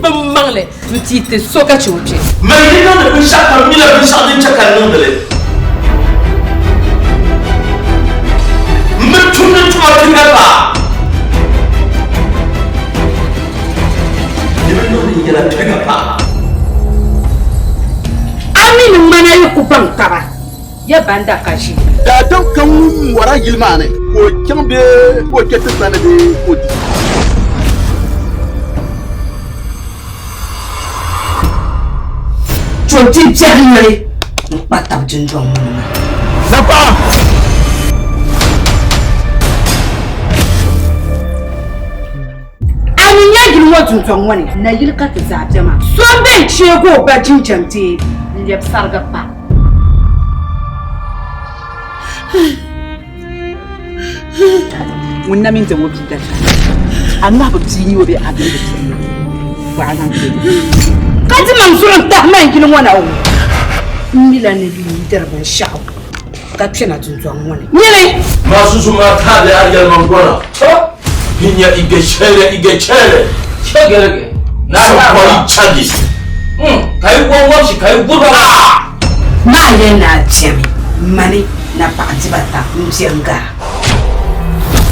Bamangale, petite soca chouche. Mais il y a de chaque mille à chaque année. Mais tu ne m'as pas. Il y a pas. Ami nous manaille coupant kaba. Ya banda kashi. Da don kan wara gilma ne ko kambe ko kete sana de ko Choti tiarire. Pas ta jinjong. Napa. Ani nyagi mo tunton wani. Na yilka ta zabjama. So be chego ba jinjamti. Lep sarga pa. Mun namin ta wobi da amma ba tini wobi abin da ke ba nan ke Kati mansuran ta mai kin wana o mila ne bi darban shawo ka tsena tuntuan wani nyele Masu ma ta da ariyar mangona hinya ige chere chegerege na kwai chagi kai gwo shi kai gurba na yana chemi mani na pakati bata mjenga